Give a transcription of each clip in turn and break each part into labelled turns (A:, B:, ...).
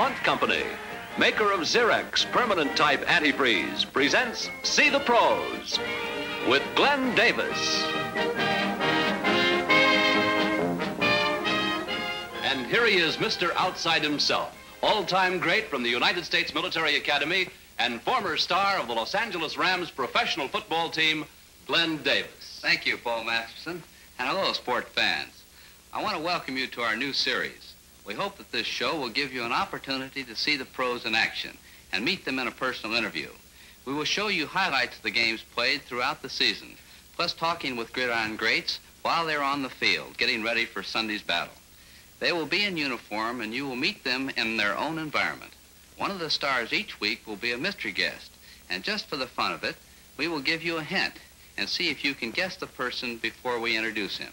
A: DuPont Company, maker of Zirex permanent type antifreeze, presents See the Pros with Glenn Davis. And here he is, Mr. Outside himself, all-time great from the United States Military Academy and former star of the Los Angeles Rams professional football team, Glenn Davis.
B: Thank you, Paul Masterson, and hello, sport fans. I want to welcome you to our new series. We hope that this show will give you an opportunity to see the pros in action and meet them in a personal interview. We will show you highlights of the games played throughout the season, plus talking with gridiron greats while they're on the field, getting ready for Sunday's battle. They will be in uniform, and you will meet them in their own environment. One of the stars each week will be a mystery guest, and just for the fun of it, we will give you a hint and see if you can guess the person before we introduce him.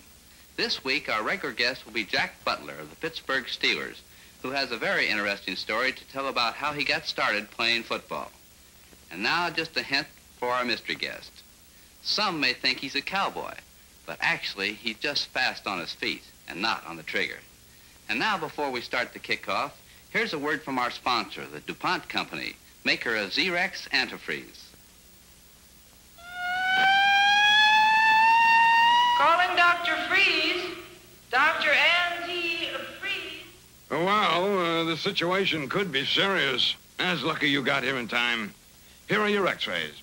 B: This week, our regular guest will be Jack Butler of the Pittsburgh Steelers, who has a very interesting story to tell about how he got started playing football. And now, just a hint for our mystery guest. Some may think he's a cowboy, but actually, he's just fast on his feet and not on the trigger. And now, before we start the kickoff, here's a word from our sponsor, the DuPont Company, maker of Zirex antifreeze.
C: Calling Dr. Freeze. Dr. Anti-Freeze.
D: Well, the situation could be serious. As lucky you got here in time. Here are your x-rays.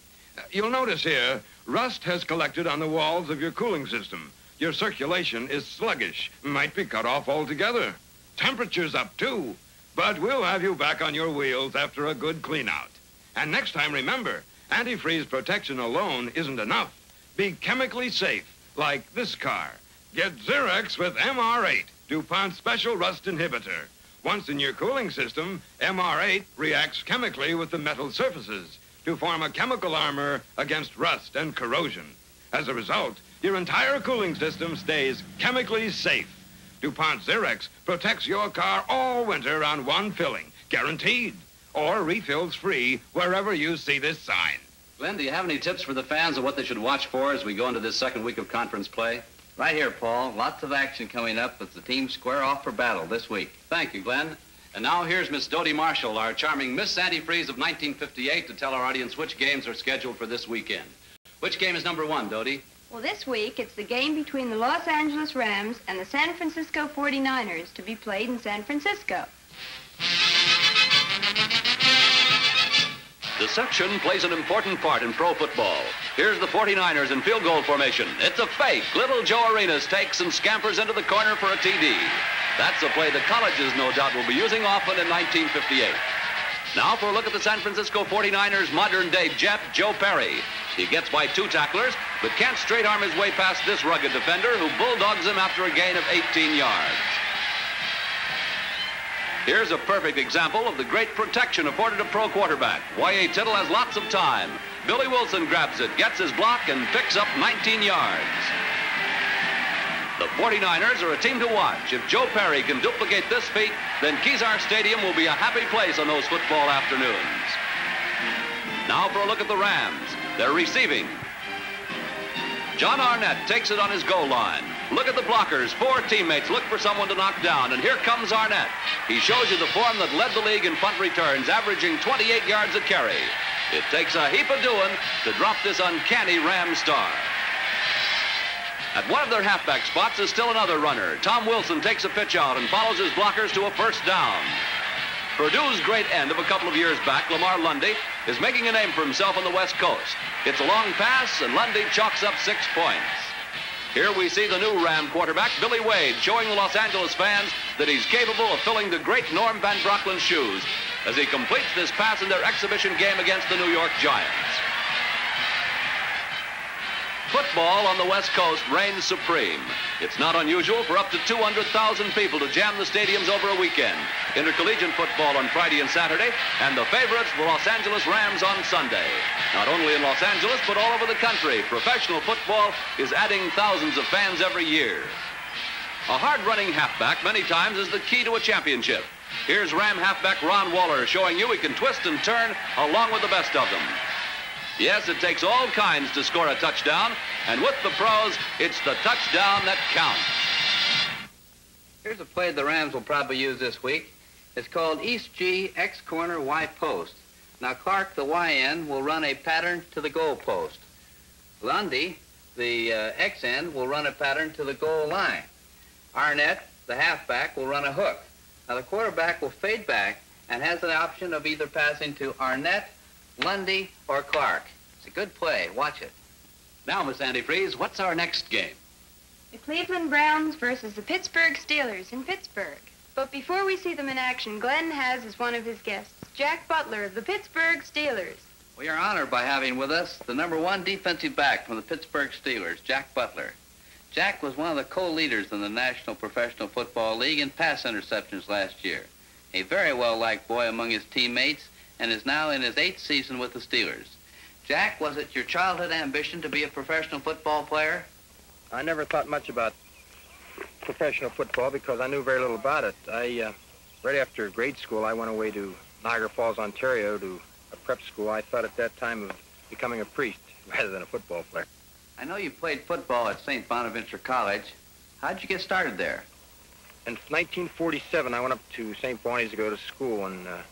D: You'll notice here, rust has collected on the walls of your cooling system. Your circulation is sluggish, might be cut off altogether. Temperature's up, too. But we'll have you back on your wheels after a good clean-out. And next time, remember, antifreeze protection alone isn't enough. Be chemically safe. Like this car. Get Zirex with MR8, DuPont's special rust inhibitor. Once in your cooling system, MR8 reacts chemically with the metal surfaces to form a chemical armor against rust and corrosion. As a result, your entire cooling system stays chemically safe. DuPont Zirex protects your car all winter on one filling, guaranteed, or refills free wherever you see this sign.
A: Glenn, do you have any tips for the fans of what they should watch for as we go into this second week of conference play?
B: Right here, Paul. Lots of action coming up as the teams square off for battle this week.
A: Thank you, Glenn. And now here's Miss Dodie Marshall, our charming Miss Antifreeze of 1958, to tell our audience which games are scheduled for this weekend. Which game is number one, Dodie?
E: Well, this week, it's the game between the Los Angeles Rams and the San Francisco 49ers to be played in San Francisco.
A: Deception plays an important part in pro football. Here's the 49ers in field goal formation. It's a fake. Little Joe Arenas takes and scampers into the corner for a TD. That's a play the colleges, no doubt, will be using often in 1958. Now for a look at the San Francisco 49ers modern-day jet, Joe Perry. He gets by two tacklers, but can't straight-arm his way past this rugged defender who bulldogs him after a gain of 18 yards. Here's a perfect example of the great protection afforded a pro quarterback. Y.A. Tittle has lots of time. Billy Wilson grabs it, gets his block, and picks up 19 yards. The 49ers are a team to watch. If Joe Perry can duplicate this feat, then Kezar Stadium will be a happy place on those football afternoons. Now for a look at the Rams. They're receiving. John Arnett takes it on his goal line. Look at the blockers. Four teammates look for someone to knock down, and here comes Arnett. He shows you the form that led the league in punt returns, averaging 28 yards a carry. It takes a heap of doing to drop this uncanny Ram star. At one of their halfback spots is still another runner. Tom Wilson takes a pitch out and follows his blockers to a first down. Purdue's great end of a couple of years back, Lamar Lundy, is making a name for himself on the West Coast. It's a long pass, and Lundy chalks up 6 points. Here we see the new Ram quarterback, Billy Wade, showing the Los Angeles fans that he's capable of filling the great Norm Van Brocklin's shoes as he completes this pass in their exhibition game against the New York Giants. Football on the West Coast reigns supreme. It's not unusual for up to 200,000 people to jam the stadiums over a weekend. Intercollegiate football on Friday and Saturday, and the favorites, the Los Angeles Rams, on Sunday. Not only in Los Angeles, but all over the country, professional football is adding thousands of fans every year. A hard-running halfback many times is the key to a championship. Here's Ram halfback Ron Waller showing you he can twist and turn along with the best of them. Yes, it takes all kinds to score a touchdown, and with the pros, it's the touchdown that counts.
B: Here's a play the Rams will probably use this week. It's called East G, X corner, Y post. Now, Clark, the Y end, will run a pattern to the goal post. Lundy, the X end, will run a pattern to the goal line. Arnett, the halfback, will run a hook. Now, the quarterback will fade back and has the option of either passing to Arnett, Lundy, or Clark. It's a good play. Watch it.
A: Now, Miss Antifreeze, what's our next game?
E: The Cleveland Browns versus the Pittsburgh Steelers in Pittsburgh. But before we see them in action, Glenn has as one of his guests, Jack Butler of the Pittsburgh Steelers.
B: We are honored by having with us the #1 defensive back from the Pittsburgh Steelers, Jack Butler. Jack was one of the co-leaders in the National Professional Football League in pass interceptions last year. A very well-liked boy among his teammates and is now in his 8th season with the Steelers. Jack, was it your childhood ambition to be a professional football player?
F: I never thought much about professional football because I knew very little about it. Right after grade school, I went away to Niagara Falls, Ontario to a prep school. I thought at that time of becoming a priest rather than a football player.
B: I know you played football at St. Bonaventure College. How'd you get started there?
F: In 1947, I went up to St. Bonnie's to go to school, and it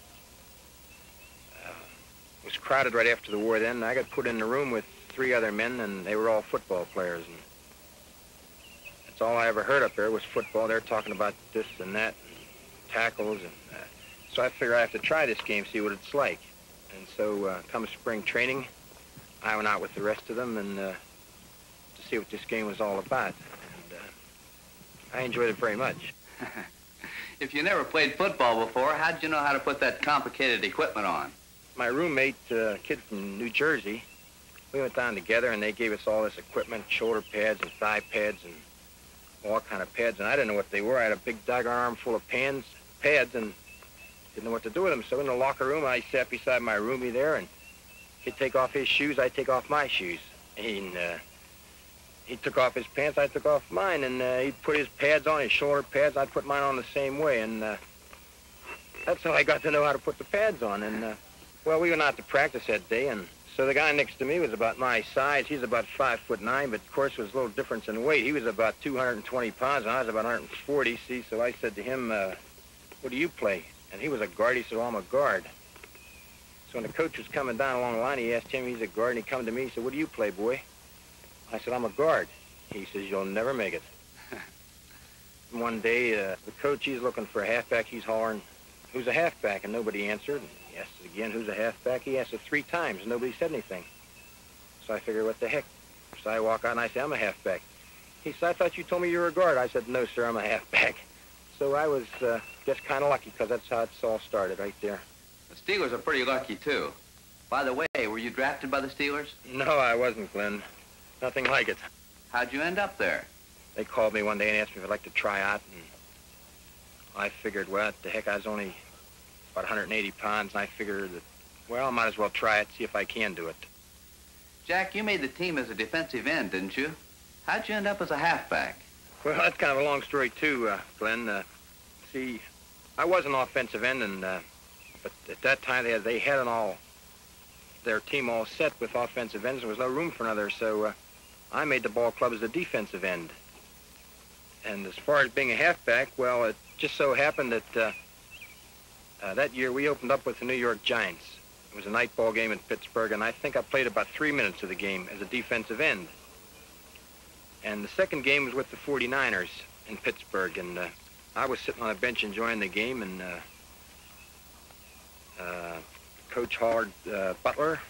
F: was crowded right after the war then. I got put in a room with 3 other men, and they were all football players. And that's all I ever heard up there was football. They're talking about this and that, and tackles. And so I figured I have to try this game, see what it's like. And so come spring training, I went out with the rest of them and to see what this game was all about. And I enjoyed it very much.
B: If you never played football before, how'd you know how to put that complicated equipment on?
F: My roommate, a kid from New Jersey, we went down together and they gave us all this equipment, shoulder pads and thigh pads and all kind of pads, and I didn't know what they were. I had a big doggone arm full of pads, and didn't know what to do with them. So in the locker room, I sat beside my roomie there, and he'd take off his shoes, I'd take off my shoes. And he took off his pants, I took off mine, and he'd put his pads on, his shoulder pads, I'd put mine on the same way, and that's how I got to know how to put the pads on. And well, we went out to practice that day, and so the guy next to me was about my size. He's about 5'9", but of course there was a little difference in weight. He was about 220 pounds, and I was about 140, see? So I said to him, what do you play? And he was a guard. He said, well, I'm a guard. So when the coach was coming down along the line, he asked him, he's a guard, and he come to me, he said, what do you play, boy? I said, I'm a guard. He says, you'll never make it. One day, the coach, he's looking for a halfback. He's hollering, who's a halfback? And nobody answered. And he asked it again, who's a halfback? He asked it 3 times, and nobody said anything. So I figured, what the heck? So I walk out, and I say, I'm a halfback. He said, I thought you told me you were a guard. I said, no, sir, I'm a halfback. So I was just kind of lucky, because that's how it's all started right there.
B: The Steelers are pretty lucky, too. By the way, were you drafted by the Steelers?
F: No, I wasn't, Glenn. Nothing like it.
B: How'd you end up there?
F: They called me one day and asked me if I'd like to try out, and I figured, well, what the heck, I was only about 180 pounds, and I figured that, well, I might as well try it, see if I can do it.
B: Jack, you made the team as a defensive end, didn't you? How'd you end up as a halfback?
F: Well, that's kind of a long story, too, Glenn. See, I was an offensive end, and but at that time they had their team all set with offensive ends. There was no room for another, so I made the ball club as a defensive end. And as far as being a halfback, well, it just so happened that that year we opened up with the New York Giants. It was a night ball game in Pittsburgh, and I think I played about 3 minutes of the game as a defensive end. And the second game was with the 49ers in Pittsburgh, and I was sitting on a bench enjoying the game, and Coach hollered Butler,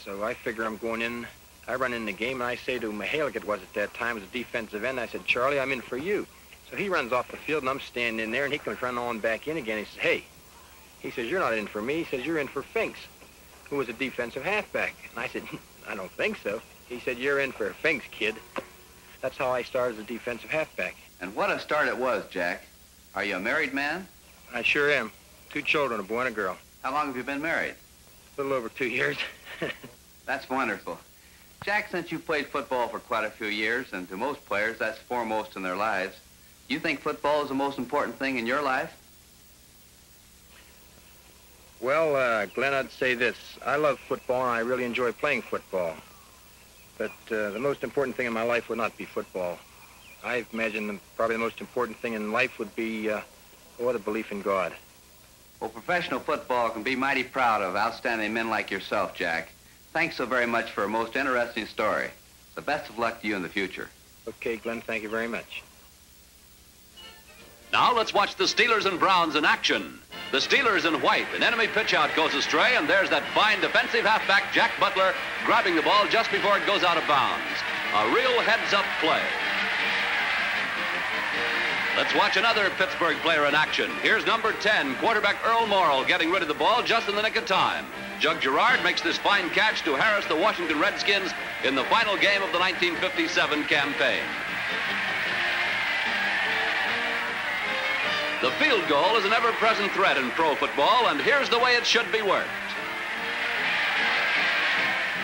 F: so I figure I'm going in. I run in the game, and I say to Mahalik, it was at that time, as a defensive end, I said, Charlie, I'm in for you. So he runs off the field, and I'm standing in there, and he comes running on back in again. He says, hey. He says, you're not in for me. He says, you're in for Finks, who was a defensive halfback. And I said, I don't think so. He said, you're in for Finks, kid. That's how I started as a defensive halfback.
B: And what a start it was, Jack. Are you a married man?
F: I sure am. 2 children, a boy and a girl.
B: How long have you been married?
F: A little over 2 years.
B: That's wonderful. Jack, since you've played football for quite a few years, and to most players, that's foremost in their lives, do you think football is the most important thing in your life?
F: Well, Glenn, I'd say this. I love football, and I really enjoy playing football. But the most important thing in my life would not be football. I imagine probably the most important thing in life would be, the belief in God.
B: Well, professional football can be mighty proud of outstanding men like yourself, Jack. Thanks so very much for a most interesting story. The best of luck to you in the future.
F: Okay, Glenn, thank you very much.
A: Now let's watch the Steelers and Browns in action. The Steelers in white. An enemy pitch-out goes astray, and there's that fine defensive halfback, Jack Butler, grabbing the ball just before it goes out of bounds. A real heads-up play. Let's watch another Pittsburgh player in action. Here's number 10, quarterback Earl Morrall, getting rid of the ball just in the nick of time. Jug Gerard makes this fine catch to harass the Washington Redskins in the final game of the 1957 campaign. The field goal is an ever-present threat in pro football, and here's the way it should be worked.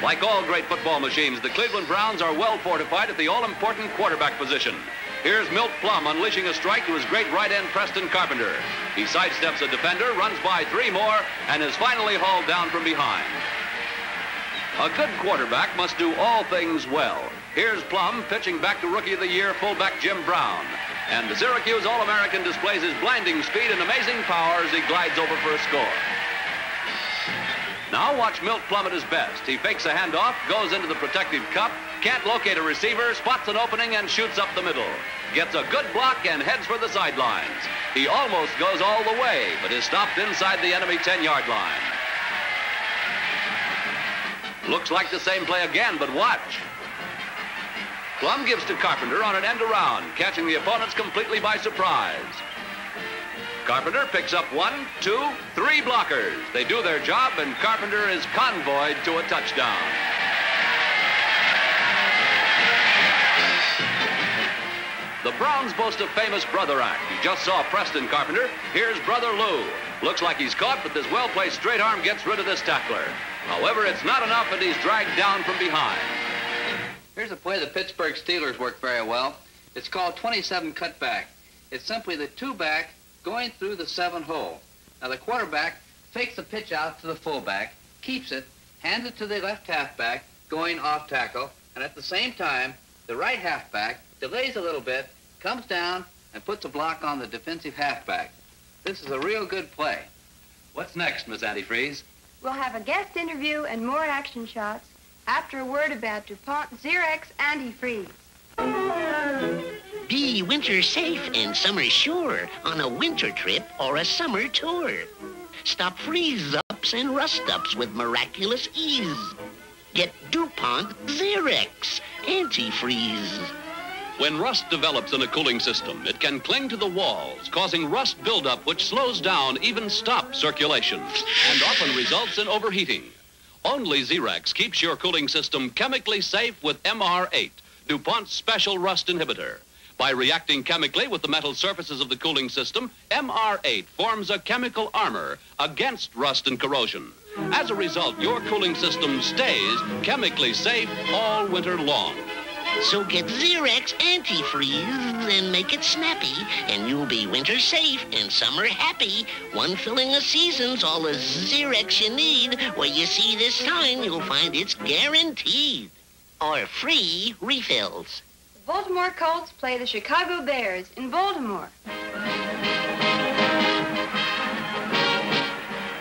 A: Like all great football machines, the Cleveland Browns are well fortified at the all-important quarterback position. Here's Milt Plum unleashing a strike to his great right end, Preston Carpenter. He sidesteps a defender, runs by 3 more, and is finally hauled down from behind. A good quarterback must do all things well. Here's Plum pitching back to Rookie of the Year fullback Jim Brown. And the Syracuse All-American displays his blinding speed and amazing power as he glides over for a score. Now watch Milt Plum at his best. He fakes a handoff, goes into the protective cup, can't locate a receiver, spots an opening, and shoots up the middle. Gets a good block and heads for the sidelines. He almost goes all the way, but is stopped inside the enemy 10-yard line. Looks like the same play again, but watch. Plum gives to Carpenter on an end around, catching the opponents completely by surprise. Carpenter picks up 1, 2, 3 blockers. They do their job, and Carpenter is convoyed to a touchdown. The Browns boast a famous brother act. You just saw Preston Carpenter. Here's Brother Lou. Looks like he's caught, but this well-placed straight arm gets rid of this tackler. However, it's not enough, and he's dragged down from behind.
B: Here's a play the Pittsburgh Steelers work very well. It's called 27 cutback. It's simply the 2-back going through the 7 hole. Now the quarterback fakes the pitch out to the fullback, keeps it, hands it to the left halfback going off tackle, and at the same time, the right halfback delays a little bit, comes down, and puts a block on the defensive halfback. This is a real good play.
A: What's next, Miss Antifreeze?
E: We'll have a guest interview and more action shots after a word about DuPont Xerox Antifreeze.
G: Be winter safe and summer sure on a winter trip or a summer tour. Stop freeze-ups and rust-ups with miraculous ease. Get DuPont Xerox Antifreeze.
A: When rust develops in a cooling system, it can cling to the walls, causing rust buildup which slows down, even stops circulation, and often results in overheating. Only Xerox keeps your cooling system chemically safe with MR8, DuPont's special rust inhibitor. By reacting chemically with the metal surfaces of the cooling system, MR8 forms a chemical armor against rust and corrosion. As a result, your cooling system stays chemically safe all winter long.
G: So get Xerox Antifreeze and make it snappy, and you'll be winter safe and summer happy. One filling a season's all the Xerox you need. Where you see this sign, you'll find it's guaranteed. Or free refills.
E: The Baltimore Colts play the Chicago Bears in Baltimore.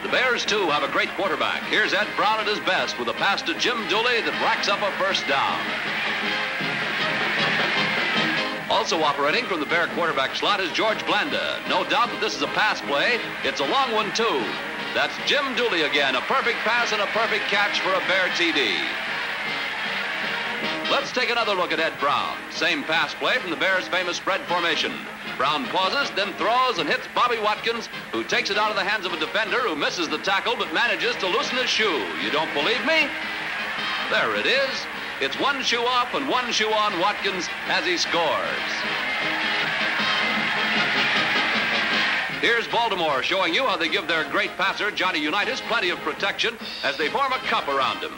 A: The Bears, too, have a great quarterback. Here's Ed Brown at his best with a pass to Jim Dooley that racks up a first down. Also operating from the Bear quarterback slot is George Blanda. No doubt that this is a pass play. It's a long one, too. That's Jim Dooley again. A perfect pass and a perfect catch for a Bear TD. Let's take another look at Ed Brown. Same pass play from the Bears' famous spread formation. Brown pauses, then throws and hits Bobby Watkins, who takes it out of the hands of a defender who misses the tackle but manages to loosen his shoe. You don't believe me? There it is. It's one shoe off and one shoe on Watkins as he scores. Here's Baltimore showing you how they give their great passer, Johnny Unitas, plenty of protection as they form a cup around him.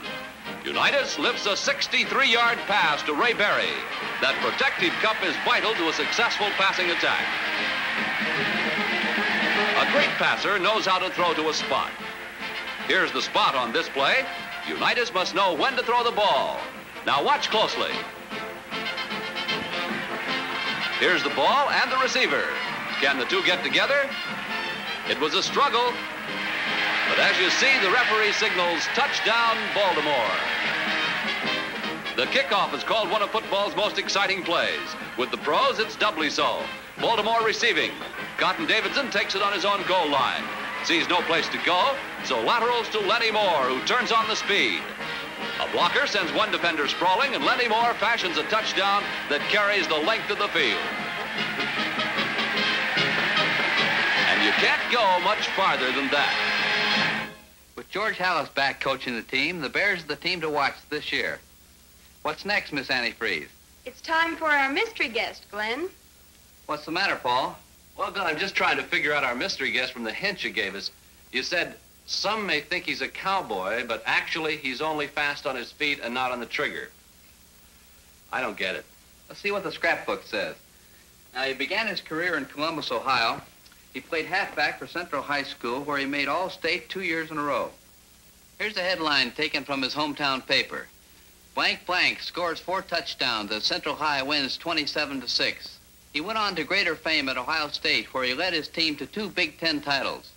A: Unitas lifts a 63-yard pass to Ray Berry. That protective cup is vital to a successful passing attack. A great passer knows how to throw to a spot. Here's the spot on this play. Unitas must know when to throw the ball. Now watch closely. Here's the ball and the receiver. Can the two get together? It was a struggle, but as you see, the referee signals touchdown, Baltimore. The kickoff is called one of football's most exciting plays. With the pros, it's doubly so. Baltimore receiving. Cotton Davidson takes it on his own goal line. Sees no place to go, so laterals to Lenny Moore, who turns on the speed. A blocker sends one defender sprawling, and Lenny Moore fashions a touchdown that carries the length of the field. And you can't go much farther than that.
B: With George Halas back coaching the team, the Bears are the team to watch this year. What's next, Miss Antifreeze?
E: It's time for our mystery guest, Glenn.
B: What's the matter, Paul?
H: Well, Glenn, I'm just trying to figure out our mystery guest from the hint you gave us. You said some may think he's a cowboy, but actually he's only fast on his feet and not on the trigger. I don't get it.
B: Let's see what the scrapbook says. Now, he began his career in Columbus, Ohio. He played halfback for Central High School, where he made All-State 2 years in a row. Here's a headline taken from his hometown paper. Blank blank scores 4 touchdowns as Central High wins 27-6. He went on to greater fame at Ohio State, where he led his team to 2 Big Ten titles.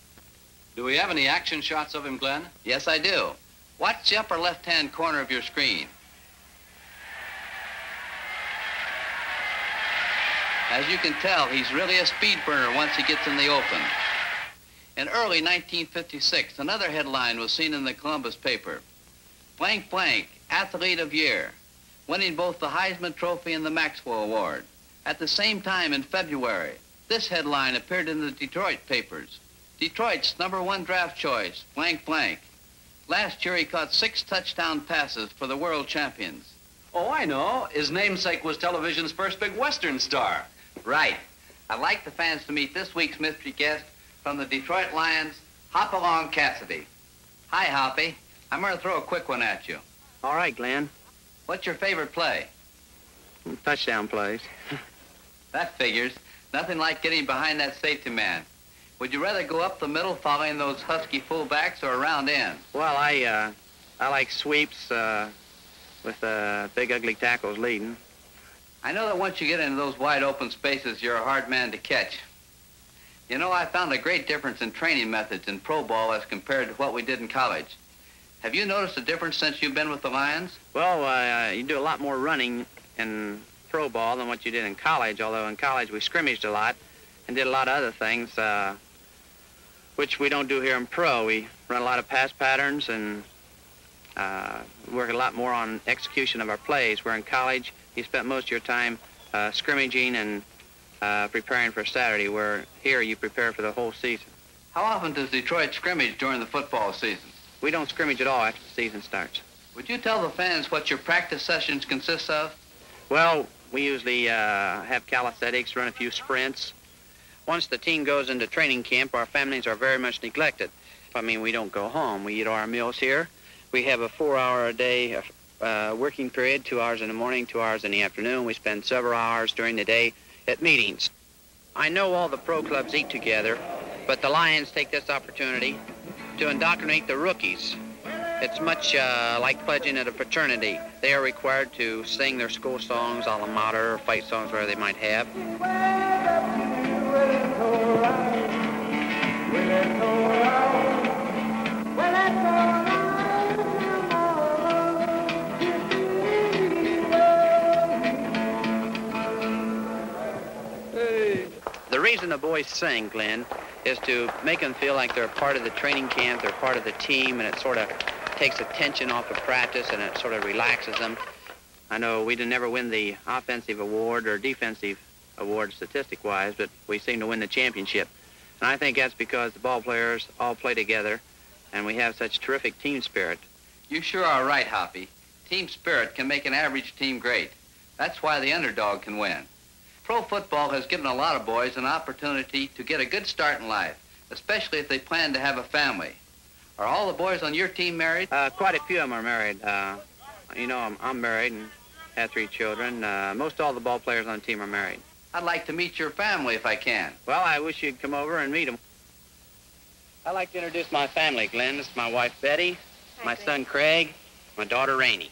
H: Do we have any action shots of him, Glenn?
B: Yes, I do. Watch the upper left-hand corner of your screen. As you can tell, he's really a speed burner once he gets in the open. In early 1956, another headline was seen in the Columbus paper. Blank blank, Athlete of Year, winning both the Heisman Trophy and the Maxwell Award. At the same time in February, this headline appeared in the Detroit papers. Detroit's #1 draft choice, blank blank. Last year he caught 6 touchdown passes for the world champions.
H: Oh, I know. His namesake was television's first big Western star.
B: Right. I'd like the fans to meet this week's mystery guest from the Detroit Lions, Hopalong Cassidy. Hi, Hoppy. I'm going to throw a quick one at you.
I: All right, Glenn.
B: What's your favorite play?
I: Touchdown plays.
B: That figures. Nothing like getting behind that safety man. Would you rather go up the middle following those husky fullbacks or around in?
I: Well, I like sweeps with big, ugly tackles leading.
B: I know that once you get into those wide open spaces, you're a hard man to catch. You know, I found a great difference in training methods in pro ball as compared to what we did in college. Have you noticed a difference since you've been with the Lions?
I: Well, you do a lot more running in pro ball than what you did in college, although in college we scrimmaged a lot and did a lot of other things, which we don't do here in pro. We run a lot of pass patterns and work a lot more on execution of our plays, where in college you spent most of your time scrimmaging and preparing for Saturday, where here you prepare for the whole season.
B: How often does Detroit scrimmage during the football season?
I: We don't scrimmage at all after the season starts.
B: Would you tell the fans what your practice sessions consist of?
I: Well, we usually have calisthenics, run a few sprints. Once the team goes into training camp, our families are very much neglected. I mean, we don't go home. We eat our meals here. We have a 4-hour-a-day working period, 2 hours in the morning, 2 hours in the afternoon. We spend several hours during the day at meetings. I know all the pro clubs eat together, but the Lions take this opportunity to indoctrinate the rookies. It's much like pledging at a fraternity. They are required to sing their school songs, alma mater, or fight songs, whatever they might have. The reason the boys sing, Glenn, is to make them feel like they're part of the training camp, they're part of the team, and it sort of takes the tension off of practice and it sort of relaxes them. I know we didn't never win the offensive award or defensive award statistic-wise, but we seem to win the championship. And I think that's because the ball players all play together and we have such terrific team spirit.
B: You sure are right, Hoppy. Team spirit can make an average team great. That's why the underdog can win. Pro football has given a lot of boys an opportunity to get a good start in life, especially if they plan to have a family. Are all the boys on your team married?
I: Quite a few of them are married. You know, I'm married and have 3 children. Most all the ball players on the team are married.
B: I'd like to meet your family if I can.
I: Well, I wish you'd come over and meet them. I'd like to introduce my family, Glenn. This is my wife, Betty, my son, Craig, my daughter, Rainey.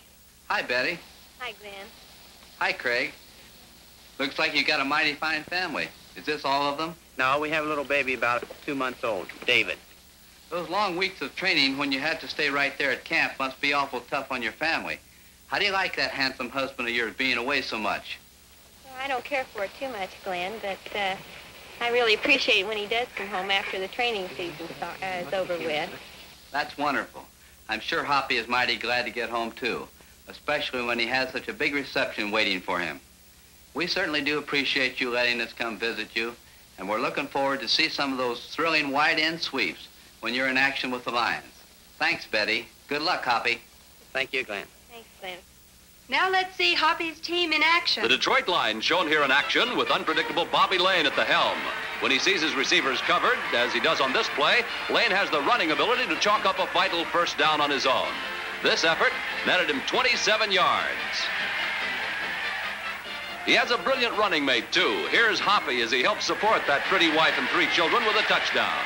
B: Hi, Betty.
E: Hi, Glenn.
B: Hi, Craig. Looks like you got a mighty fine family. Is this all of them?
I: No, we have a little baby about 2 months old, David.
B: Those long weeks of training when you had to stay right there at camp must be awful tough on your family. How do you like that handsome husband of yours being away so much?
J: Well, I don't care for it too much, Glenn, but I really appreciate when he does come home after the training season is over with.
B: That's wonderful. I'm sure Hoppy is mighty glad to get home, too, especially when he has such a big reception waiting for him. We certainly do appreciate you letting us come visit you, and we're looking forward to see some of those thrilling wide-end sweeps when you're in action with the Lions. Thanks, Betty. Good luck, Hoppy.
I: Thank you, Glenn.
J: Thanks, Glenn.
E: Now let's see Hoppy's team in action.
A: The Detroit Lions shown here in action with unpredictable Bobby Lane at the helm. When he sees his receivers covered, as he does on this play, Lane has the running ability to chalk up a vital first down on his own. This effort netted him 27 yards. He has a brilliant running mate, too. Here's Hoppy as he helps support that pretty wife and 3 children with a touchdown.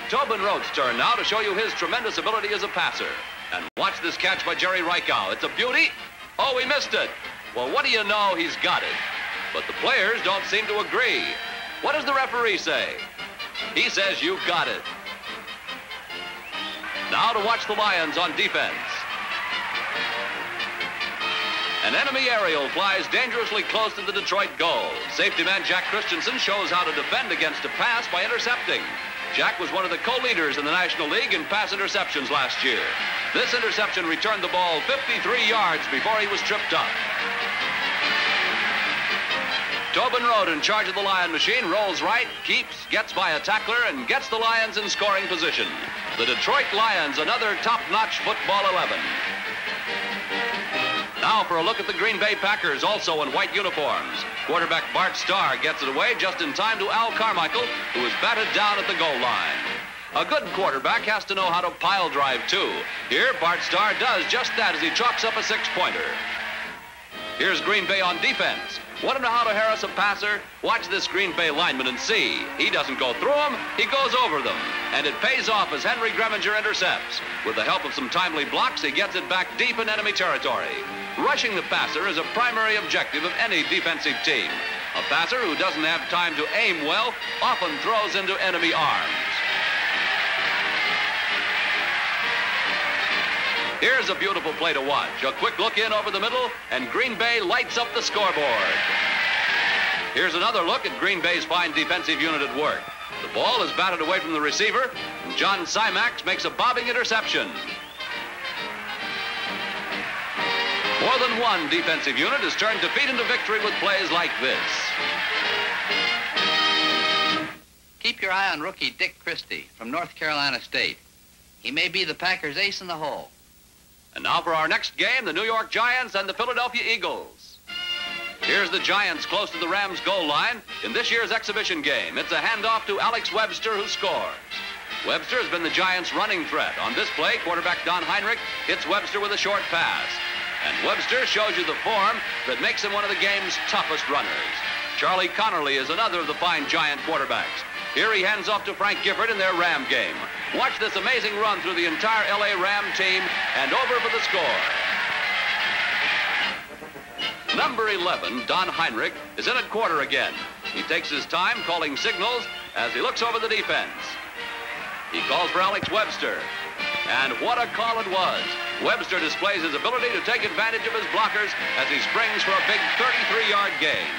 A: Tobin Rhodes' turn now to show you his tremendous ability as a passer. And watch this catch by Jerry Reichow. It's a beauty. Oh, he missed it. Well, what do you know? He's got it. But the players don't seem to agree. What does the referee say? He says you got it. Now to watch the Lions on defense. An enemy aerial flies dangerously close to the Detroit goal. Safety man Jack Christensen shows how to defend against a pass by intercepting. Jack was one of the co-leaders in the National League in pass interceptions last year. This interception returned the ball 53 yards before he was tripped up. Tobin Rhodes, in charge of the Lion machine, rolls right, keeps, gets by a tackler, and gets the Lions in scoring position. The Detroit Lions, another top-notch football 11. Now for a look at the Green Bay Packers, also in white uniforms. Quarterback Bart Starr gets it away just in time to Al Carmichael, who is batted down at the goal line. A good quarterback has to know how to pile drive, too. Here, Bart Starr does just that as he chalks up a 6-pointer. Here's Green Bay on defense. Want to know how to harass a passer? Watch this Green Bay lineman and see. He doesn't go through them, he goes over them. And it pays off as Henry Greminger intercepts. With the help of some timely blocks, he gets it back deep in enemy territory. Rushing the passer is a primary objective of any defensive team. A passer who doesn't have time to aim well often throws into enemy arms. Here's a beautiful play to watch. A quick look in over the middle, and Green Bay lights up the scoreboard. Here's another look at Green Bay's fine defensive unit at work. The ball is batted away from the receiver, and John Simax makes a bobbing interception. More than one defensive unit has turned defeat into victory with plays like this.
B: Keep your eye on rookie Dick Christie from North Carolina State. He may be the Packers' ace in the hole.
A: And now for our next game, the New York Giants and the Philadelphia Eagles. Here's the Giants close to the Rams' goal line in this year's exhibition game. It's a handoff to Alex Webster, who scores. Webster has been the Giants' running threat. On this play, quarterback Don Heinrich hits Webster with a short pass. And Webster shows you the form that makes him one of the game's toughest runners. Charlie Connerly is another of the fine Giant quarterbacks. Here he hands off to Frank Gifford in their Ram game. Watch this amazing run through the entire L.A. Ram team and over for the score. Number 11, Don Heinrich, is in at quarter again. He takes his time calling signals as he looks over the defense. He calls for Alex Webster. And what a call it was. Webster displays his ability to take advantage of his blockers as he springs for a big 33-yard gain.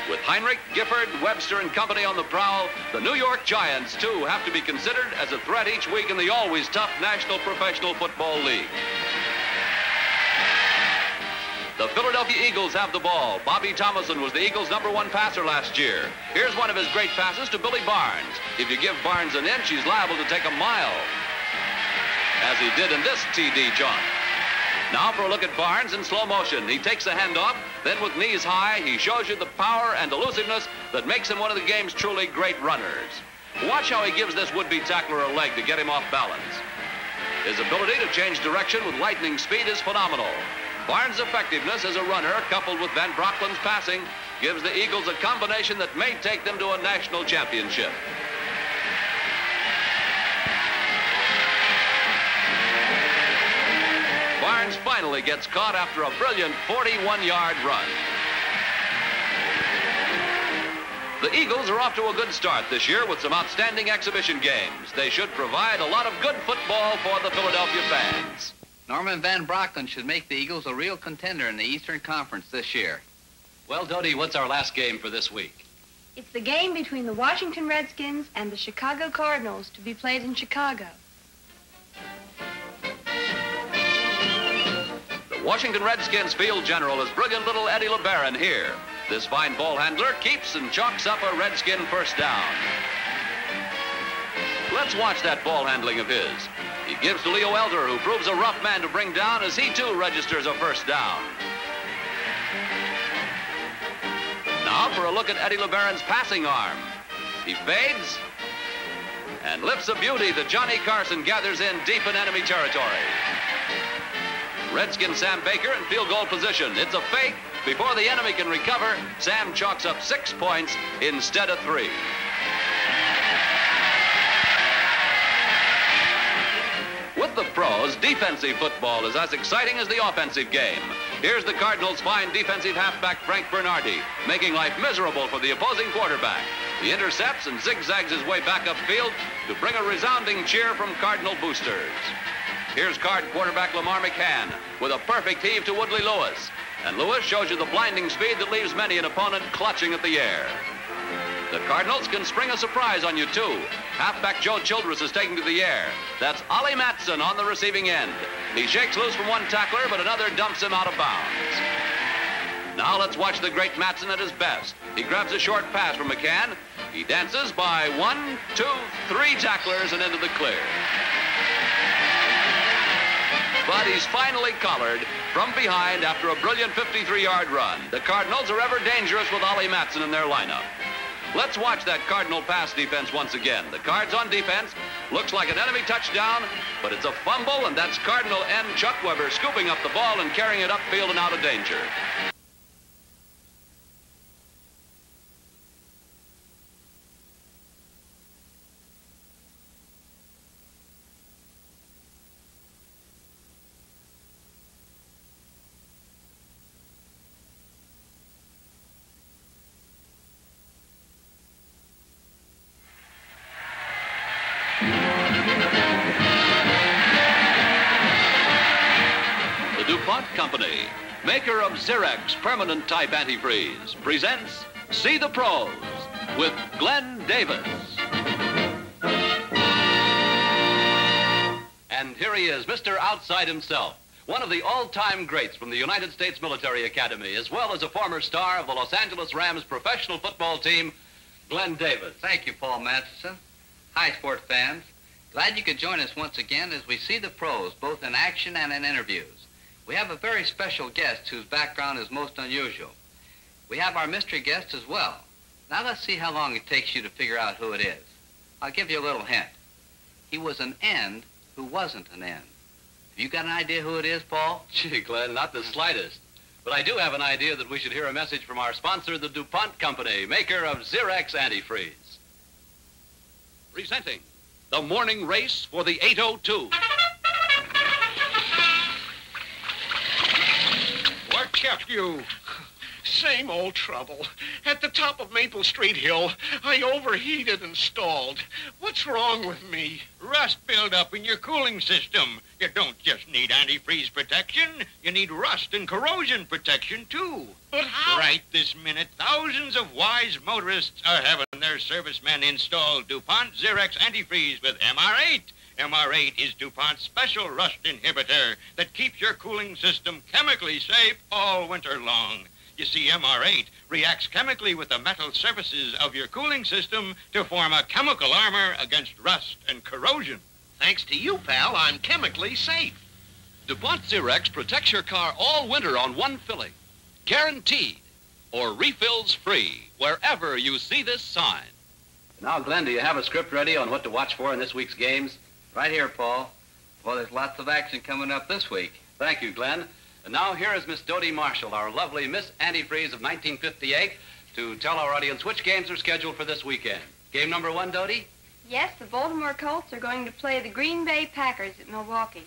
A: With Heinrich, Gifford, Webster, and company on the prowl, the New York Giants, too, have to be considered as a threat each week in the always tough National Professional Football League. The Philadelphia Eagles have the ball. Bobby Thomason was the Eagles' #1 passer last year. Here's one of his great passes to Billy Barnes. If you give Barnes an inch, he's liable to take a mile, as he did in this TD jaunt. Now for a look at Barnes in slow motion. He takes the handoff, then with knees high, he shows you the power and elusiveness that makes him one of the game's truly great runners. Watch how he gives this would-be tackler a leg to get him off balance. His ability to change direction with lightning speed is phenomenal. Barnes' effectiveness as a runner, coupled with Van Brocklin's passing, gives the Eagles a combination that may take them to a national championship. Barnes Barnes finally gets caught after a brilliant 41-yard run. The Eagles are off to a good start this year with some outstanding exhibition games. They should provide a lot of good football for the Philadelphia fans.
B: Norman Van Brocklin should make the Eagles a real contender in the Eastern Conference this year.
H: Well, Dodie, what's our last game for this week?
E: It's the game between the Washington Redskins and the Chicago Cardinals to be played in Chicago.
A: The Washington Redskins field general is brilliant little Eddie LeBaron here. This fine ball handler keeps and chalks up a Redskin first down. Let's watch that ball handling of his. He gives to Leo Elder, who proves a rough man to bring down as he too registers a first down. Now for a look at Eddie LeBaron's passing arm. He fades and lifts a beauty that Johnny Carson gathers in deep in enemy territory. Redskin Sam Baker in field goal position. It's a fake. Before the enemy can recover, Sam chalks up 6 points instead of 3. With the pros, defensive football is as exciting as the offensive game. Here's the Cardinals' fine defensive halfback Frank Bernardi, making life miserable for the opposing quarterback. He intercepts and zigzags his way back upfield to bring a resounding cheer from Cardinal boosters. Here's Card quarterback Lamar McCann with a perfect heave to Woodley Lewis. And Lewis shows you the blinding speed that leaves many an opponent clutching at the air. The Cardinals can spring a surprise on you, too. Halfback Joe Childress is taken to the air. That's Ollie Matson on the receiving end. He shakes loose from one tackler, but another dumps him out of bounds. Now let's watch the great Matson at his best. He grabs a short pass from McCann. He dances by 1, 2, 3 tacklers and into the clear. But he's finally collared from behind after a brilliant 53-yard run. The Cardinals are ever dangerous with Ollie Matson in their lineup. Let's watch that Cardinal pass defense once again. The Cards on defense. Looks like an enemy touchdown, but it's a fumble, and that's Cardinal end Chuck Weber scooping up the ball and carrying it upfield and out of danger. DuPont Company, maker of Xerox Permanent Type Antifreeze, presents See the Pros with Glenn Davis. And here he is, Mr. Outside himself, one of the all-time greats from the United States Military Academy, as well as a former star of the Los Angeles Rams professional football team, Glenn Davis.
B: Thank you, Paul Matheson. Hi, sport fans. Glad you could join us once again as we see the pros, both in action and in interviews. We have a very special guest whose background is most unusual. We have our mystery guest as well. Now let's see how long it takes you to figure out who it is. I'll give you a little hint. He was an end who wasn't an end. Have you got an idea who it is, Paul?
H: Gee, Glenn, not the slightest. But I do have an idea that we should hear a message from our sponsor, the DuPont Company, maker of Xerox Antifreeze. Presenting the morning race for the 802.
K: What kept you? Same old trouble. At the top of Maple Street Hill, I overheated and stalled. What's wrong with me?
D: Rust buildup in your cooling system. You don't just need antifreeze protection. You need rust and corrosion protection, too.
K: But how?
D: Right this minute, thousands of wise motorists are having their servicemen install DuPont Xerox Antifreeze with MR8. MR8 is DuPont's special rust inhibitor that keeps your cooling system chemically safe all winter long. You see, MR8 reacts chemically with the metal surfaces of your cooling system to form a chemical armor against rust and corrosion.
K: Thanks to you, pal, I'm chemically safe.
A: DuPont Xerox protects your car all winter on one filling. Guaranteed. Or refills free wherever you see this sign.
H: Now, Glenn, do you have a script ready on what to watch for in this week's games?
B: Right here, Paul. Well, there's lots of action coming up this week.
H: Thank you, Glenn. And now here is Miss Dodie Marshall, our lovely Miss Antifreeze of 1958, to tell our audience which games are scheduled for this weekend. Game number 1, Dodie?
E: Yes, the Baltimore Colts are going to play the Green Bay Packers at Milwaukee.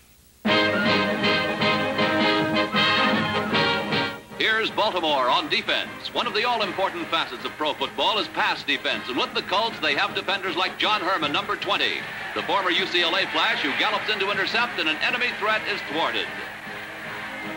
A: Here's Baltimore on defense. One of the all-important facets of pro football is pass defense, and with the Colts, they have defenders like John Herman, number 20, the former UCLA Flash who gallops in to intercept, and an enemy threat is thwarted.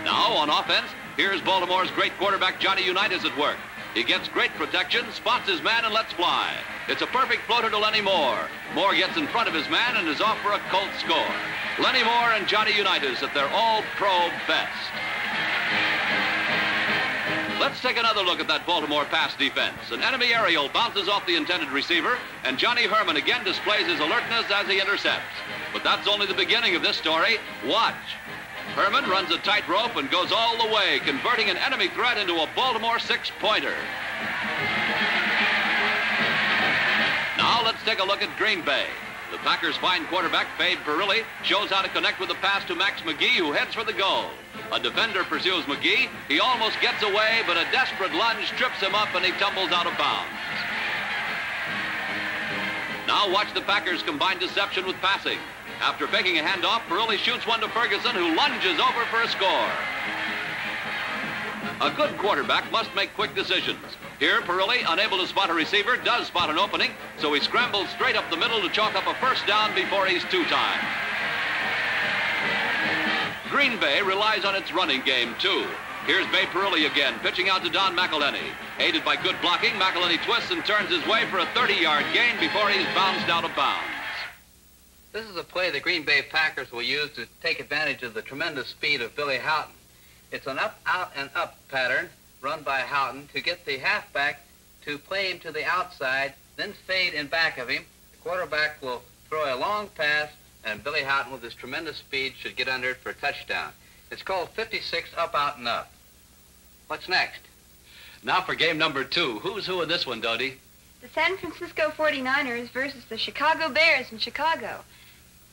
A: Now, on offense, here's Baltimore's great quarterback, Johnny Unitas, at work. He gets great protection, spots his man, and lets fly. It's a perfect floater to Lenny Moore. Moore gets in front of his man and is off for a Colts score. Lenny Moore and Johnny Unitas at their all-pro best. Let's take another look at that Baltimore pass defense. An enemy aerial bounces off the intended receiver, and Johnny Herman again displays his alertness as he intercepts. But that's only the beginning of this story. Watch. Herman runs a tightrope and goes all the way, converting an enemy threat into a Baltimore six-pointer. Now let's take a look at Green Bay. The Packers' fine quarterback, Babe Parilli, shows how to connect with the pass to Max McGee, who heads for the goal. A defender pursues McGee. He almost gets away, but a desperate lunge trips him up and he tumbles out of bounds. Now watch the Packers combine deception with passing. After faking a handoff, Parilli shoots one to Ferguson, who lunges over for a score. A good quarterback must make quick decisions. Here, Parilli, unable to spot a receiver, does spot an opening, so he scrambles straight up the middle to chalk up a first down before he's two-timed. Green Bay relies on its running game, too. Here's Babe Parilli again, pitching out to Don McElhenney. Aided by good blocking, McElhenney twists and turns his way for a 30-yard gain before he's bounced out of bounds.
B: This is a play the Green Bay Packers will use to take advantage of the tremendous speed of Billy Houghton. It's an up, out, and up pattern run by Houghton to get the halfback to play him to the outside, then fade in back of him. The quarterback will throw a long pass, and Billy Houghton, with his tremendous speed, should get under it for a touchdown. It's called 56 up, out, and up. What's next?
H: Now for game number 2. Who's who in this one, Dodie?
E: The San Francisco 49ers versus the Chicago Bears in Chicago.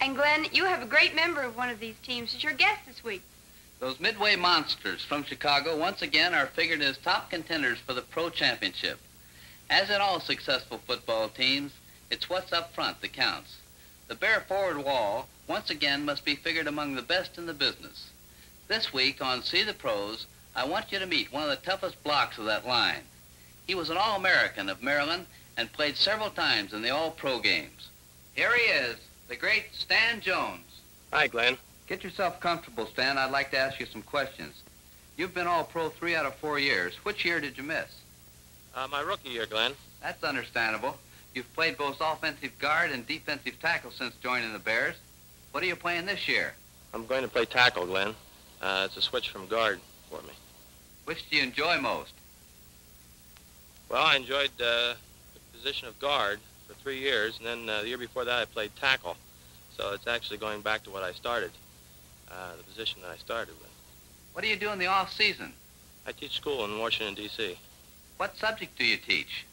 E: And Glenn, you have a great member of one of these teams as your guest this week.
B: Those Midway Monsters from Chicago once again are figured as top contenders for the Pro Championship. As in all successful football teams, it's what's up front that counts. The Bear forward wall once again must be figured among the best in the business. This week on See the Pros, I want you to meet one of the toughest blocks of that line. He was an All-American of Maryland and played several times in the All-Pro games. Here he is, the great Stan Jones.
F: Hi, Glenn.
B: Get yourself comfortable, Stan. I'd like to ask you some questions. You've been All-Pro 3 out of 4 years. Which year did you miss?
L: My rookie year, Glenn.
B: That's understandable. You've played both offensive guard and defensive tackle since joining the Bears. What are you playing this year?
L: I'm going to play tackle, Glenn. It's a switch from guard for me.
B: Which do you enjoy most?
L: Well, I enjoyed the position of guard for 3 years, and then the year before that I played tackle. So it's actually going back to what I started, the position that I started with.
B: What do you do in the off season?
L: I teach school in Washington, D.C.
B: What subject do you teach?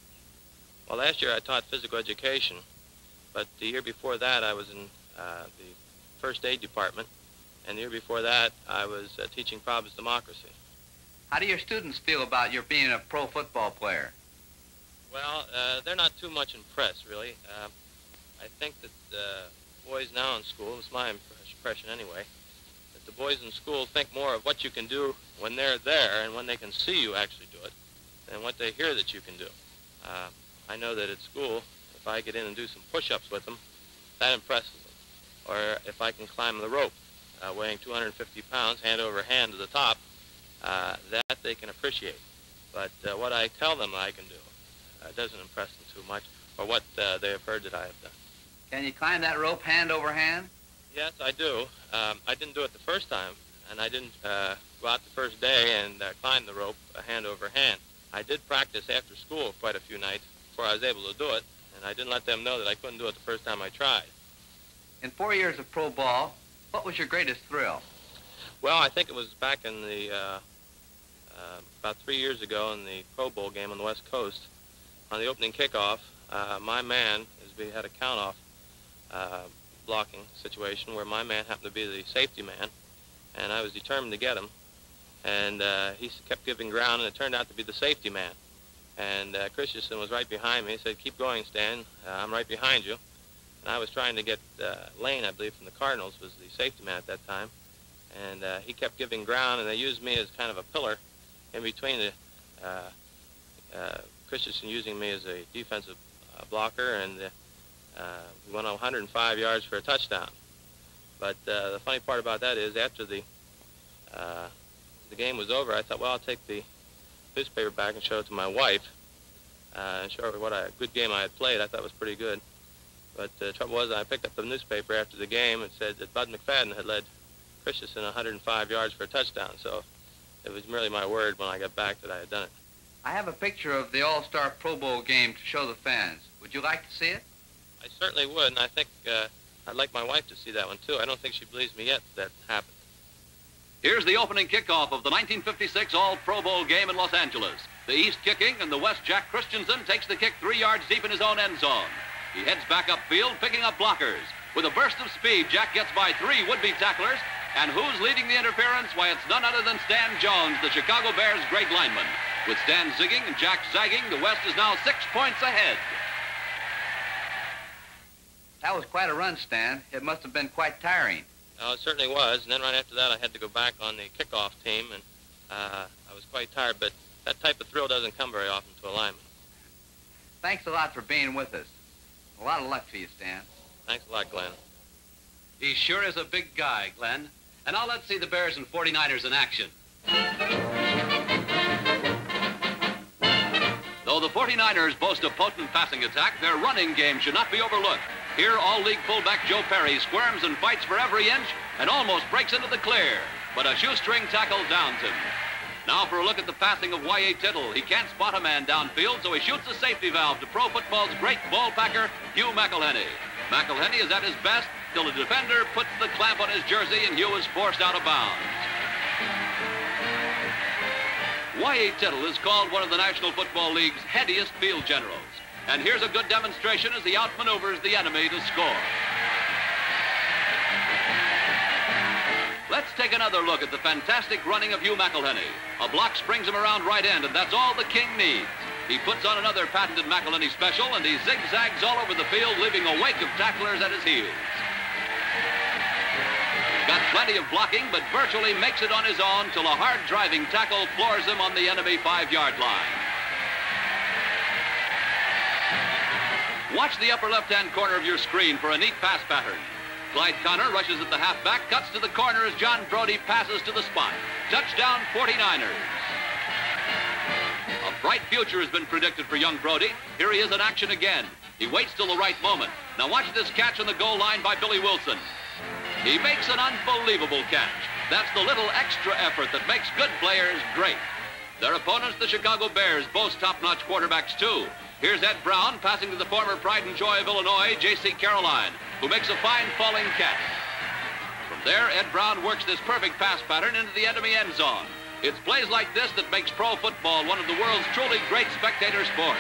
L: Well, last year I taught physical education, but the year before that I was in the first aid department, and the year before that I was teaching problems democracy.
B: How do your students feel about your being a pro football player?
L: Well, they're not too much impressed, really. I think that boys now in school, it's my impression anyway, that the boys in school think more of what you can do when they're there and when they can see you actually do it than what they hear that you can do. I know that at school, if I get in and do some push-ups with them, that impresses them. Or if I can climb the rope, weighing 250 pounds, hand over hand to the top, that they can appreciate. But what I tell them I can do doesn't impress them too much, or what they have heard that I have done.
B: Can you climb that rope hand over hand?
L: Yes, I do. I didn't do it the first time, and I didn't go out the first day and climb the rope hand over hand. I did practice after school quite a few nights before I was able to do it, and I didn't let them know that I couldn't do it the first time I tried.
B: In 4 years of pro ball, what was your greatest thrill?
L: Well, I think it was back in the, about 3 years ago in the Pro Bowl game on the West Coast. On the opening kickoff, my man, we had a count-off blocking situation where my man happened to be the safety man, and I was determined to get him. And he kept giving ground, and it turned out to be the safety man. And Christensen was right behind me. He said, "Keep going, Stan. I'm right behind you." And I was trying to get Lane, I believe, from the Cardinals, was the safety man at that time. And he kept giving ground, and they used me as kind of a pillar in between the Christensen using me as a defensive blocker, and we went on 105 yards for a touchdown. But the funny part about that is after the game was over, I thought, well, I'll take the newspaper back and show it to my wife and show her what a good game I had played. I thought it was pretty good. But the trouble was I picked up the newspaper after the game and said that Bud McFadden had led Christensen 105 yards for a touchdown. So it was merely my word when I got back that I had done it.
B: I have a picture of the All-Star Pro Bowl game to show the fans. Would you like to see it?
L: I certainly would, and I think I'd like my wife to see that one, too. I don't think she believes me yet that happened.
A: Here's the opening kickoff of the 1956 All-Pro Bowl game in Los Angeles. The East kicking, and the West Jack Christensen takes the kick 3 yards deep in his own end zone. He heads back upfield, picking up blockers. With a burst of speed, Jack gets by 3 would-be tacklers. And who's leading the interference? Why, it's none other than Stan Jones, the Chicago Bears' great lineman. With Stan zigging and Jack zagging, the West is now 6 points ahead.
B: That was quite a run, Stan. It must have been quite tiring.
L: Oh, it certainly was. And then right after that, I had to go back on the kickoff team, and I was quite tired. But that type of thrill doesn't come very often to a lineman.
B: Thanks a lot for being with us. A lot of luck to you, Stan.
L: Thanks a lot, Glenn.
A: He sure is a big guy, Glenn. And now let's see the Bears and 49ers in action. Though the 49ers boast a potent passing attack, their running game should not be overlooked. Here, all-league fullback Joe Perry squirms and fights for every inch and almost breaks into the clear. But a shoestring tackle downs him. Now for a look at the passing of Y.A. Tittle. He can't spot a man downfield, so he shoots a safety valve to pro football's great ball packer, Hugh McElhenney. McElhenney is at his best till a defender puts the clamp on his jersey and Hugh is forced out of bounds. Y.A. Tittle is called one of the National Football League's headiest field generals. And here's a good demonstration as he outmaneuvers the enemy to score. Let's take another look at the fantastic running of Hugh McElhenney. A block springs him around right end, and that's all the King needs. He puts on another patented McElhenney special, and he zigzags all over the field, leaving a wake of tacklers at his heels. Got plenty of blocking, but virtually makes it on his own till a hard-driving tackle floors him on the enemy 5-yard line. Watch the upper left-hand corner of your screen for a neat pass pattern. Clyde Connor rushes at the halfback, cuts to the corner as John Brody passes to the spot. Touchdown, 49ers. A bright future has been predicted for young Brody. Here he is in action again. He waits till the right moment. Now watch this catch on the goal line by Billy Wilson. He makes an unbelievable catch. That's the little extra effort that makes good players great. Their opponents, the Chicago Bears, boast top-notch quarterbacks, too. Here's Ed Brown passing to the former pride and joy of Illinois, J.C. Caroline, who makes a fine falling catch. From there, Ed Brown works this perfect pass pattern into the enemy end zone. It's plays like this that makes pro football one of the world's truly great spectator sports.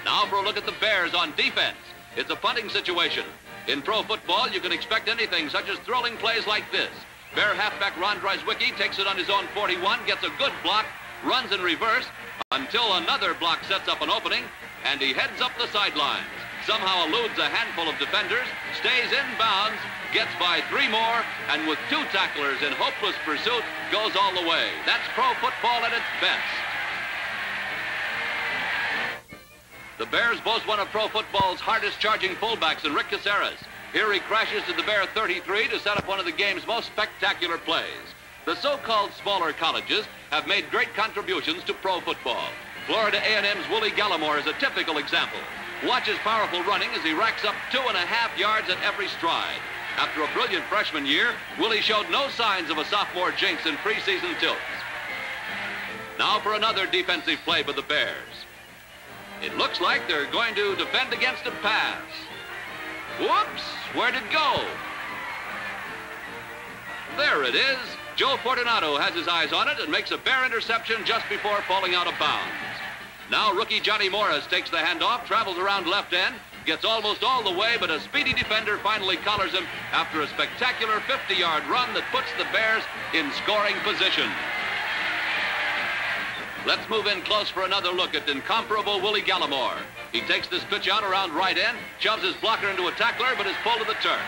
A: Now for a look at the Bears on defense. It's a punting situation. In pro football, you can expect anything, such as thrilling plays like this. Bear halfback Ron Dryswicki takes it on his own 41, gets a good block, runs in reverse, until another block sets up an opening, and he heads up the sidelines. Somehow eludes a handful of defenders, stays in bounds, gets by 3 more, and with 2 tacklers in hopeless pursuit, goes all the way. That's pro football at its best. The Bears boast one of pro football's hardest charging fullbacks in Rick Caceres. Here he crashes to the Bear 33 to set up one of the game's most spectacular plays. The so-called smaller colleges have made great contributions to pro football. Florida A&M's Willie Gallimore is a typical example. Watch his powerful running as he racks up 2.5 yards at every stride. After a brilliant freshman year, Willie showed no signs of a sophomore jinx in preseason tilts. Now for another defensive play by the Bears. It looks like they're going to defend against a pass. Whoops, where'd it go? There it is. Joe Fortunato has his eyes on it and makes a Bear interception just before falling out of bounds. Now rookie Johnny Morris takes the handoff, travels around left end, gets almost all the way, but a speedy defender finally collars him after a spectacular 50-yard run that puts the Bears in scoring position. Let's move in close for another look at incomparable Willie Gallimore. He takes this pitch out around right end, shoves his blocker into a tackler, but is pulled to the turf.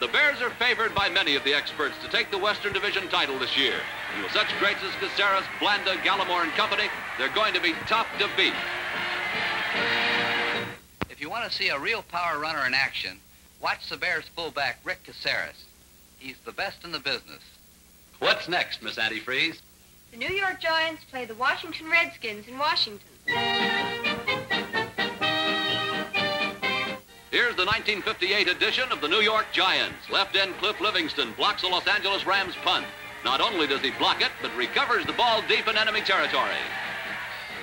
A: The Bears are favored by many of the experts to take the Western Division title this year. And with such greats as Caceres, Blanda, Gallimore, and company, they're going to be tough to beat.
B: If you want to see a real power runner in action, watch the Bears fullback, Rick Caceres. He's the best in the business.
H: What's next, Miss Antifreeze?
E: The New York Giants play the Washington Redskins in Washington.
A: Here's the 1958 edition of the New York Giants. Left end Cliff Livingston blocks a Los Angeles Rams punt. Not only does he block it, but recovers the ball deep in enemy territory.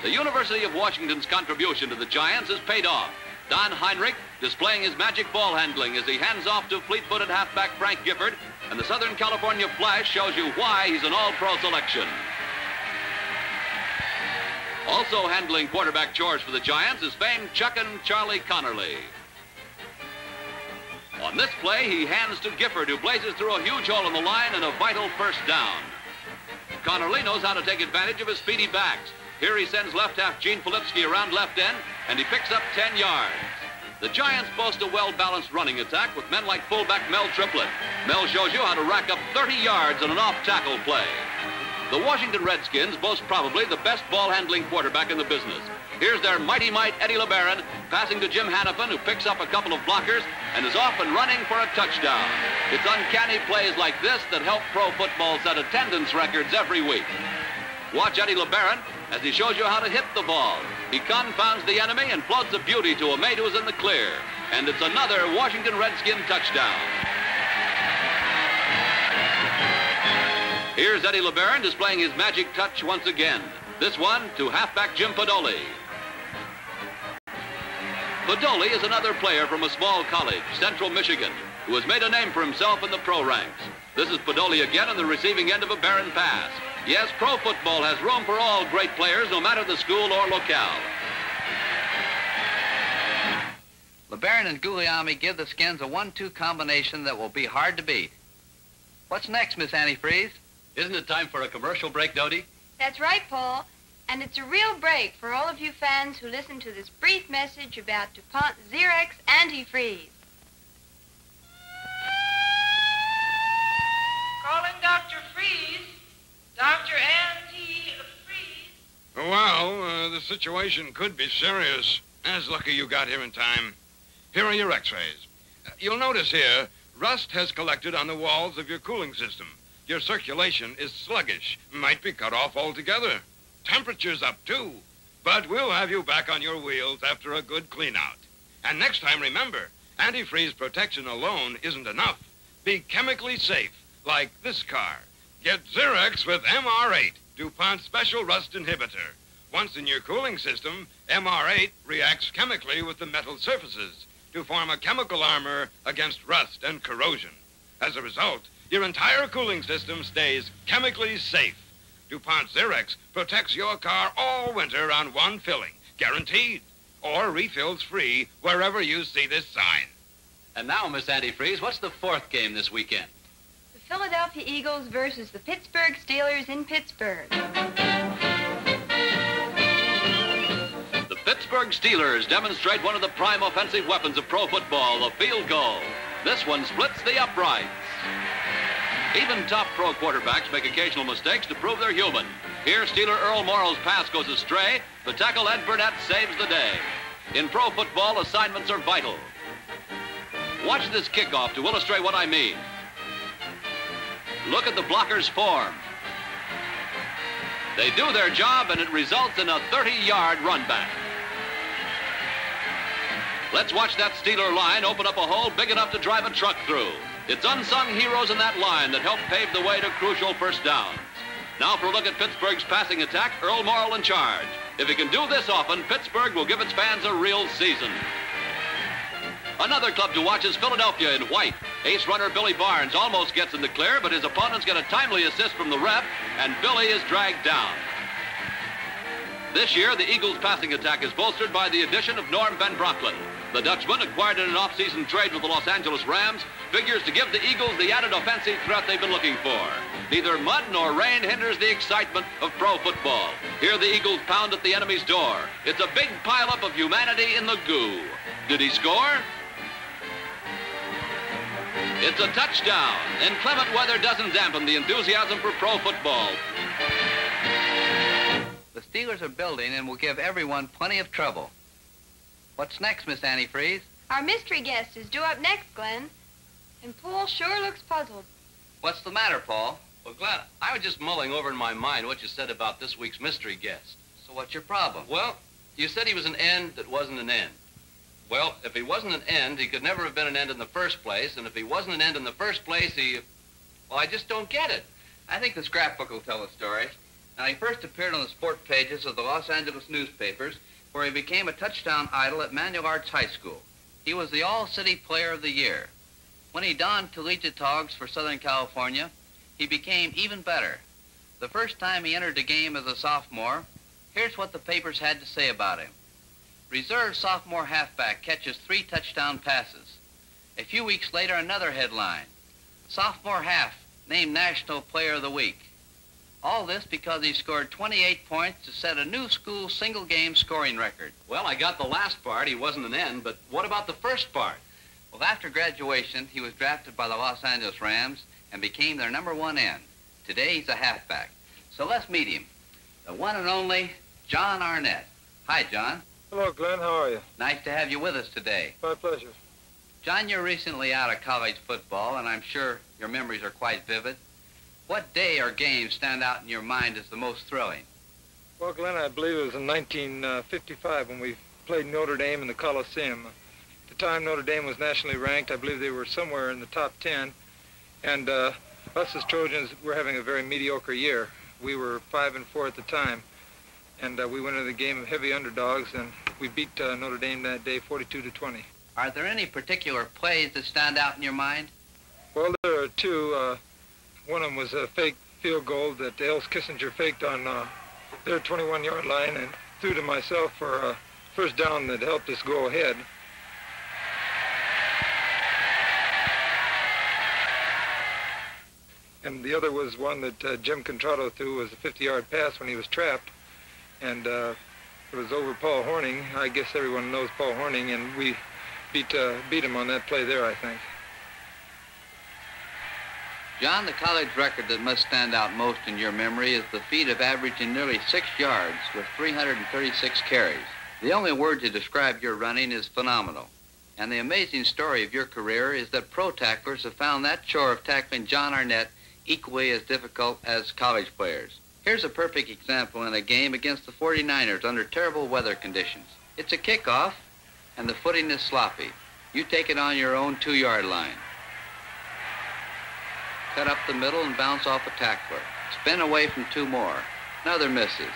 A: The University of Washington's contribution to the Giants has paid off. Don Heinrich displaying his magic ball handling as he hands off to fleet-footed halfback Frank Gifford, and the Southern California Flash shows you why he's an all-pro selection. Also handling quarterback chores for the Giants is famed Chuckin' Charlie Connerly. On this play, he hands to Gifford, who blazes through a huge hole in the line and a vital first down. Connerly knows how to take advantage of his speedy backs. Here he sends left half Gene Filipski around left end, and he picks up 10 yards. The Giants boast a well-balanced running attack with men like fullback Mel Triplett. Mel shows you how to rack up 30 yards on an off-tackle play. The Washington Redskins boast probably the best ball-handling quarterback in the business. Here's their mighty might, Eddie LeBaron, passing to Jim Hannafin, who picks up a couple of blockers and is off and running for a touchdown. It's uncanny plays like this that help pro football set attendance records every week. Watch Eddie LeBaron as he shows you how to hit the ball. He confounds the enemy and floats a beauty to a mate who's in the clear. And it's another Washington Redskin touchdown. Here's Eddie LeBaron displaying his magic touch once again. This one to halfback Jim Podoli. Podoli is another player from a small college, Central Michigan, who has made a name for himself in the pro ranks. This is Podoli again on the receiving end of a barren pass. Yes, pro football has room for all great players, no matter the school or locale.
B: LeBaron and Guglielmi give the Skins a 1-2 combination that will be hard to beat. What's next, Miss Antifreeze?
H: Isn't it time for a commercial break, Dodie?
E: That's right, Paul. And it's a real break for all of you fans who listen to this brief message about DuPont Xerox Antifreeze.
C: Calling Dr. Freeze. Dr. Antifreeze.
D: Well, the situation could be serious. As lucky you got here in time. Here are your x-rays. You'll notice here, rust has collected on the walls of your cooling system. Your circulation is sluggish, might be cut off altogether. Temperature's up, too. But we'll have you back on your wheels after a good clean-out. And next time, remember, antifreeze protection alone isn't enough. Be chemically safe, like this car. Get Xerox with MR8, DuPont's special rust inhibitor. Once in your cooling system, MR8 reacts chemically with the metal surfaces to form a chemical armor against rust and corrosion. As a result, your entire cooling system stays chemically safe. DuPont Xerox protects your car all winter on one filling, guaranteed, or refills free wherever you see this sign.
H: And now, Miss Antifreeze, what's the fourth game this weekend?
E: The Philadelphia Eagles versus the Pittsburgh Steelers in Pittsburgh.
A: The Pittsburgh Steelers demonstrate one of the prime offensive weapons of pro football, the field goal. This one splits the uprights. Even top pro quarterbacks make occasional mistakes to prove they're human. Here, Steeler Earl Morrall's pass goes astray. The tackle Ed Burnett saves the day. In pro football, assignments are vital. Watch this kickoff to illustrate what I mean. Look at the blockers' form. They do their job, and it results in a 30-yard run back. Let's watch that Steeler line open up a hole big enough to drive a truck through. It's unsung heroes in that line that help pave the way to crucial first downs. Now for a look at Pittsburgh's passing attack, Earl Morrall in charge. If he can do this often, Pittsburgh will give its fans a real season. Another club to watch is Philadelphia in white. Ace runner Billy Barnes almost gets in the clear, but his opponents get a timely assist from the ref, and Billy is dragged down. This year, the Eagles' passing attack is bolstered by the addition of Norm Van Brocklin. The Dutchman, acquired in an off-season trade with the Los Angeles Rams, figures to give the Eagles the added offensive threat they've been looking for. Neither mud nor rain hinders the excitement of pro football. Here the Eagles pound at the enemy's door. It's a big pileup of humanity in the goo. Did he score? It's a touchdown. Inclement weather doesn't dampen the enthusiasm for pro football.
B: The Steelers are building and will give everyone plenty of trouble. What's next, Miss Antifreeze?
E: Our mystery guest is due up next, Glenn. And Paul sure looks puzzled.
B: What's the matter, Paul?
H: Well, Glenn, I was just mulling over in my mind what you said about this week's mystery guest.
B: So what's your problem?
H: Well, you said he was an end that wasn't an end. Well, if he wasn't an end, he could never have been an end in the first place. And if he wasn't an end in the first place, well, I just don't get it.
B: I think the scrapbook will tell the story. Now, he first appeared on the sport pages of the Los Angeles newspapers, where he became a touchdown idol at Manual Arts High School. He was the All-City Player of the Year. When he donned collegiate togs for Southern California, he became even better. The first time he entered the game as a sophomore, here's what the papers had to say about him. Reserve sophomore halfback catches 3 touchdown passes. A few weeks later, another headline. Sophomore half named National Player of the Week. All this because he scored 28 points to set a new school single-game scoring record.
H: Well, I got the last part. He wasn't an end, but what about the first part?
B: Well, after graduation, he was drafted by the Los Angeles Rams and became their #1 end. Today, he's a halfback. So let's meet him. The one and only John Arnett. Hi, John.
M: Hello, Glenn. How are you?
B: Nice to have you with us today.
M: My pleasure.
B: John, you're recently out of college football, and I'm sure your memories are quite vivid. What day or game stand out in your mind as the most thrilling?
M: Well, Glenn, I believe it was in 1955 when we played Notre Dame in the Coliseum. At the time, Notre Dame was nationally ranked. I believe they were somewhere in the top 10. And us as Trojans were having a very mediocre year. We were 5-4 at the time. And we went into the game of heavy underdogs, and we beat Notre Dame that day 42-20.
B: Are there any particular plays that stand out in your mind?
M: Well, there are two. One of them was a fake field goal that Els Kissinger faked on their 21-yard line and threw to myself for a first down that helped us go ahead. And the other was one that Jim Contrato threw was a 50-yard pass when he was trapped. And it was over Paul Horning. I guess everyone knows Paul Horning, and we beat him on that play there, I think.
B: John, the college record that must stand out most in your memory is the feat of averaging nearly 6 yards with 336 carries. The only word to describe your running is phenomenal. And the amazing story of your career is that pro tacklers have found that chore of tackling John Arnett equally as difficult as college players. Here's a perfect example in a game against the 49ers under terrible weather conditions. It's a kickoff, and the footing is sloppy. You take it on your own 2-yard line. Cut up the middle and bounce off a tackler. Spin away from 2 more. Another misses.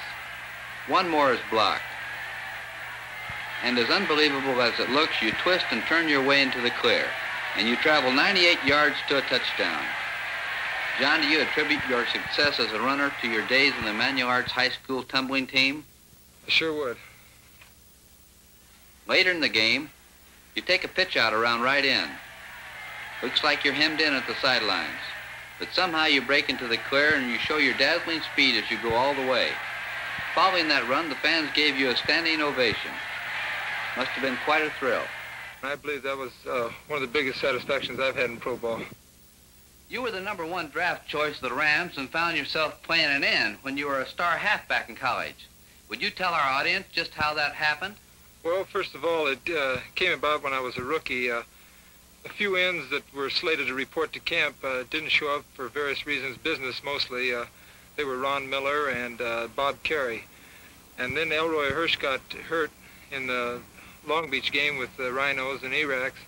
B: 1 more is blocked. And as unbelievable as it looks, you twist and turn your way into the clear. And you travel 98 yards to a touchdown. John, do you attribute your success as a runner to your days in the Manual Arts High School tumbling team?
M: I sure would.
B: Later in the game, you take a pitch out around right end. Looks like you're hemmed in at the sidelines. But somehow you break into the clear and you show your dazzling speed as you go all the way. Following that run, the fans gave you a standing ovation. Must have been quite a thrill.
M: I believe that was one of the biggest satisfactions I've had in pro ball.
B: You were the #1 draft choice of the Rams and found yourself playing an end when you were a star halfback in college. Would you tell our audience just how that happened?
M: Well, first of all, it came about when I was a rookie. A few ends that were slated to report to camp didn't show up for various reasons, business mostly. They were Ron Miller and Bob Carey. And then Elroy Hirsch got hurt in the Long Beach game with the Rhinos and Iraqs.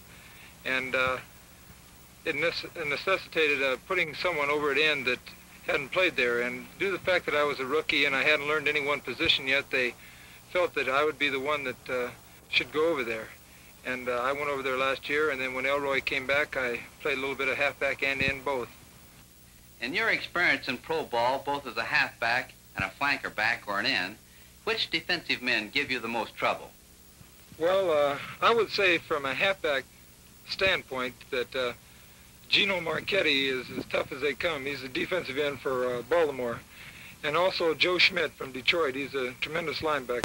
M: And it necessitated putting someone over at end that hadn't played there. And due to the fact that I was a rookie and I hadn't learned any one position yet, they felt that I would be the one that should go over there. And I went over there last year, and then when Elroy came back, I played a little bit of halfback and end both.
B: In your experience in pro ball, both as a halfback and a flanker back or an end, which defensive men give you the most trouble?
M: Well, I would say from a halfback standpoint that Gino Marchetti is as tough as they come. He's a defensive end for Baltimore. And also Joe Schmidt from Detroit. He's a tremendous linebacker.